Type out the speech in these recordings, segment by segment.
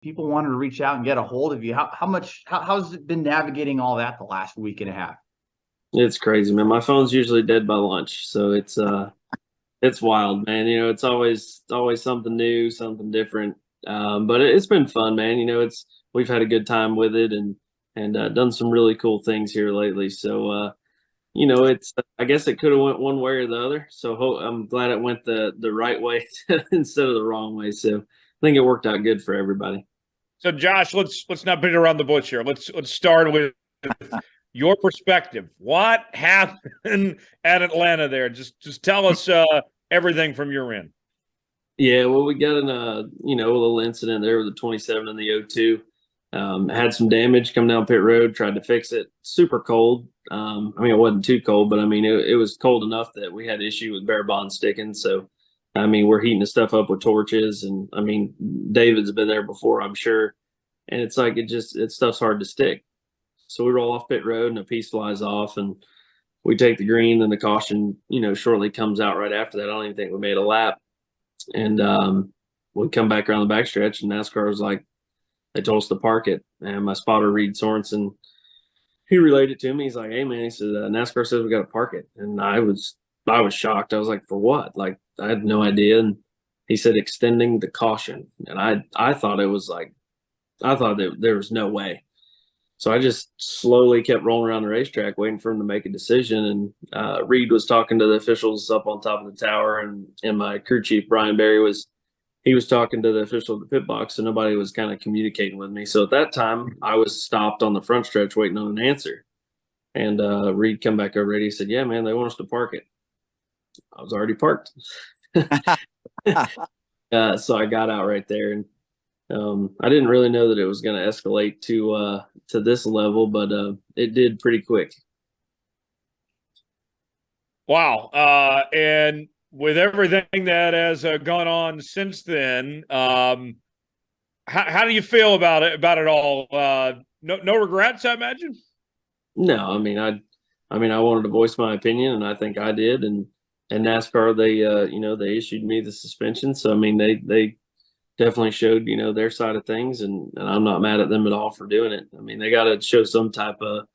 people wanted to reach out and get a hold of you. How's it been navigating all that the last week and a half? It's crazy, man. My phone's usually dead by lunch, so it's wild, man. It's always something new, something different. But it's been fun, man. It's we've had a good time with it and done some really cool things here lately. So it's I guess it could have went one way or the other. So I'm glad it went the right way instead of the wrong way. So I think it worked out good for everybody. So, Josh, let's not beat around the bush here. Let's start with your perspective. What happened at Atlanta there? Just tell us everything from your end. Yeah, well, we got a little incident there with the 27 and the O2. Had some damage come down pit road, tried to fix it. Super cold. It wasn't too cold, but it was cold enough that we had issue with bare bond sticking. So, we're heating the stuff up with torches, and David's been there before, I'm sure. And it's like stuff's hard to stick. So we roll off pit road, and a piece flies off, and we take the green. Then the caution, shortly comes out right after that. I don't even think we made a lap, and we come back around the backstretch, and NASCAR was like, they told us to park it. And my spotter, Reed Sorensen, he relayed it to me. He's like, "Hey, man," he said, "NASCAR says we got to park it." And I was shocked. I was like, "For what?" Like, I had no idea. And he said, "Extending the caution." And I thought it was like, I thought that there was no way. So I just slowly kept rolling around the racetrack waiting for him to make a decision. And Reed was talking to the officials up on top of the tower, and my crew chief, Brian Berry, was talking to the official at the pit box, so nobody was kind of communicating with me. So at that time, I was stopped on the front stretch waiting on an answer. And Reed come back over radio. He said, "Yeah, man, they want us to park it." I was already parked. So I got out right there, and I didn't really know that it was going to escalate to this level, but it did pretty quick. Wow. And with everything that has gone on since then, how do you feel about it all? No regrets, I imagine? No, I wanted to voice my opinion, and I think I did. And NASCAR, they issued me the suspension. So they definitely showed their side of things, and I'm not mad at them at all for doing it. They got to show some type of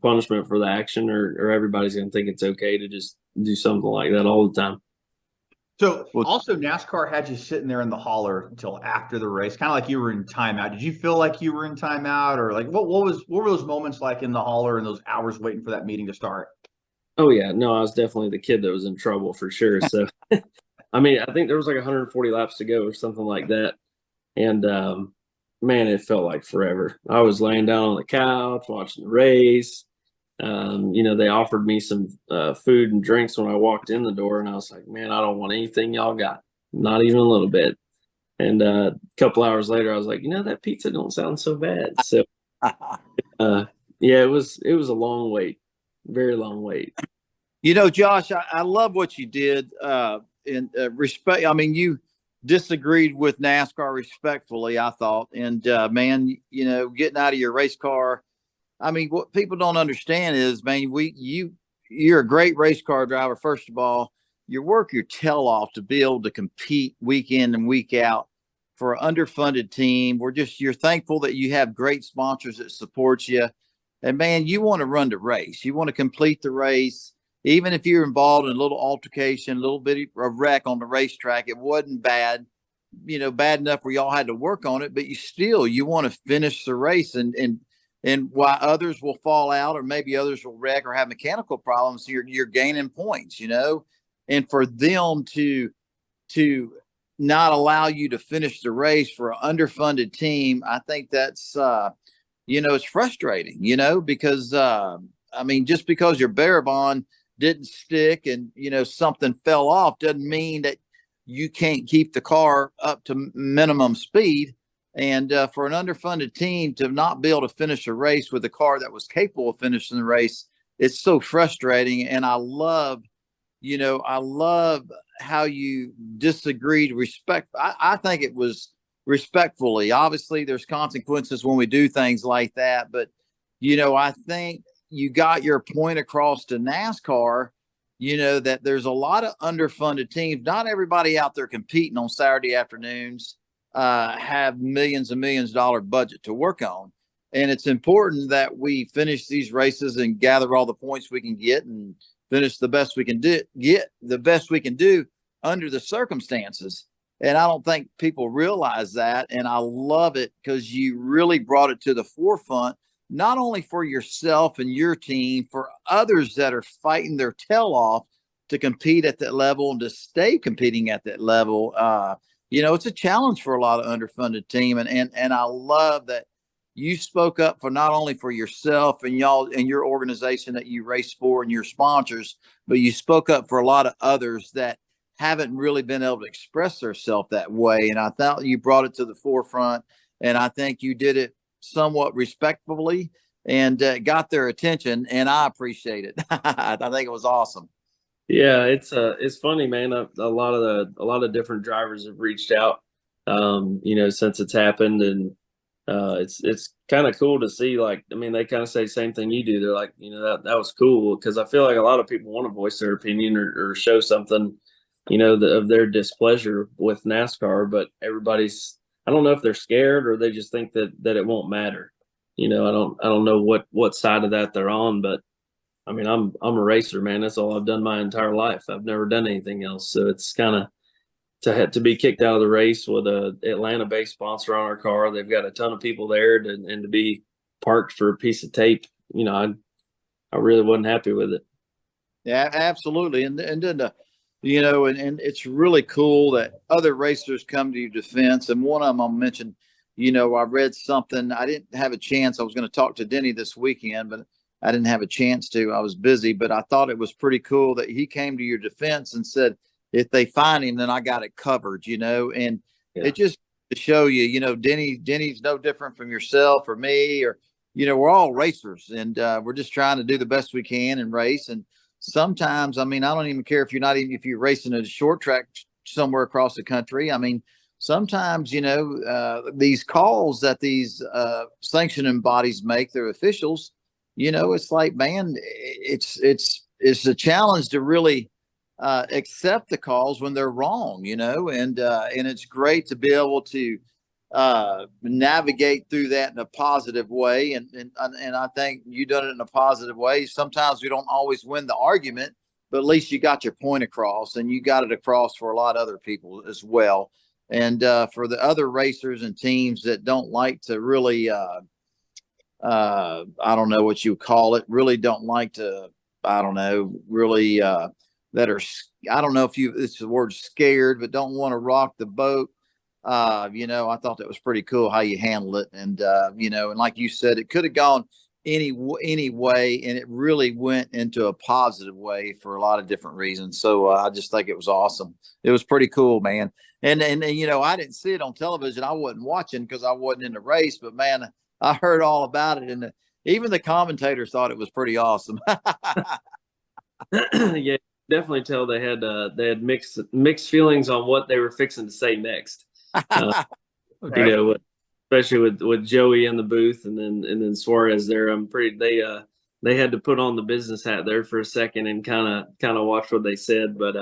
punishment for the action, or everybody's going to think it's okay to just do something like that all the time. So also NASCAR had you sitting there in the hauler until after the race, kind of like you were in timeout. Did you feel like you were in timeout, or like what were those moments like in the hauler and those hours waiting for that meeting to start? Oh yeah, no, I was definitely the kid that was in trouble for sure. So, I think there was like 140 laps to go or something like that, and man, it felt like forever. I was laying down on the couch watching the race. They offered me some food and drinks when I walked in the door, and I was like, "Man, I don't want anything y'all got, not even a little bit." And a couple hours later, I was like, "That pizza don't sound so bad." So, yeah, it was a long wait, very long wait. Josh, I love what you did. In respect, you disagreed with NASCAR respectfully, I thought, and man, getting out of your race car. What people don't understand is, man, you're a great race car driver. First of all, you work your tail off to be able to compete week in and week out for an underfunded team. You're thankful that you have great sponsors that support you. And man, you want to run the race. You want to complete the race. Even if you're involved in a little altercation, a little bit of wreck on the racetrack, it wasn't bad, bad enough where y'all had to work on it, but you want to finish the race. And while others will fall out, or maybe others will wreck or have mechanical problems, you're gaining points, and for them to not allow you to finish the race for an underfunded team, I think that's, it's frustrating, because, just because your bearer bond didn't stick and, something fell off doesn't mean that you can't keep the car up to minimum speed. And for an underfunded team to not be able to finish a race with a car that was capable of finishing the race, it's so frustrating. And I love how you disagreed. I think it was respectfully. Obviously, there's consequences when we do things like that. But, I think you got your point across to NASCAR, that there's a lot of underfunded teams. Not everybody out there competing on Saturday afternoons. have millions and millions of dollar budget to work on. And it's important that we finish these races and gather all the points we can get and finish the best we can do under the circumstances. And I don't think people realize that. And I love it because you really brought it to the forefront, not only for yourself and your team, for others that are fighting their tail off to compete at that level and to stay competing at that level. It's a challenge for a lot of underfunded team. And I love that you spoke up for not only for yourself and y'all and your organization that you race for and your sponsors, but you spoke up for a lot of others that haven't really been able to express themselves that way. And I thought you brought it to the forefront, and I think you did it somewhat respectfully and got their attention, and I appreciate it. I think it was awesome. Yeah, it's funny, man. A lot of different drivers have reached out, since it's happened, and it's kind of cool to see. Like, I mean, they kind of say the same thing you do. They're like, that was cool, because I feel like a lot of people want to voice their opinion or show something, of their displeasure with NASCAR, but I don't know if they're scared or they just think that it won't matter. I don't know what side of that they're on, but I mean, I'm a racer, man. That's all I've done my entire life. I've never done anything else. So it's kind of to be kicked out of the race with a Atlanta-based sponsor on our car. They've got a ton of people there, and to be parked for a piece of tape. I really wasn't happy with it. Yeah, absolutely. And then and it's really cool that other racers come to your defense. And one of them I'll mention, I read something. I didn't have a chance. I was going to talk to Denny this weekend, but I didn't have a chance to. I was busy, but I thought it was pretty cool that he came to your defense and said, if they find him, then I got it covered, and it just to show you, Denny's no different from yourself or me, or, we're all racers, and we're just trying to do the best we can and race. And sometimes, I mean, I don't even care if you're racing a short track somewhere across the country. I mean, sometimes, these calls that these sanctioning bodies make, their officials, it's like, man, it's a challenge to really accept the calls when they're wrong, and it's great to be able to navigate through that in a positive way. And I think you done it in a positive way. Sometimes we don't always win the argument, but at least you got your point across, and you got it across for a lot of other people as well. And for the other racers and teams that don't like to really, I don't know what you call it, really don't like to, I don't know, really that are, I don't know if it's the word scared, but don't want to rock the boat. I thought that was pretty cool how you handled it. And, and like you said, it could have gone any way, and it really went into a positive way for a lot of different reasons. So I just think it was awesome. It was pretty cool, man. And I didn't see it on television. I wasn't watching because I wasn't in the race, but man, I heard all about it. And even the commentators thought it was pretty awesome. Yeah, definitely tell they had mixed feelings on what they were fixing to say next. Right. Especially with Joey in the booth, and then Suarez there. They had to put on the business hat there for a second and kind of watch what they said. But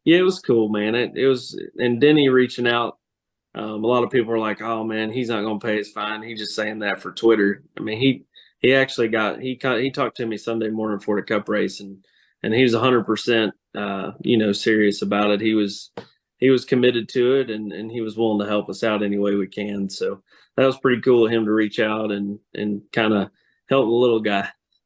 yeah, it was cool, man. It was, and Denny reaching out. A lot of people are like, "Oh man, he's not going to pay his fine. He's just saying that for Twitter." I mean, he actually he talked to me Sunday morning for the Cup race, and he was 100% serious about it. He was committed to it, and he was willing to help us out any way we can. So that was pretty cool of him to reach out and kind of help the little guy.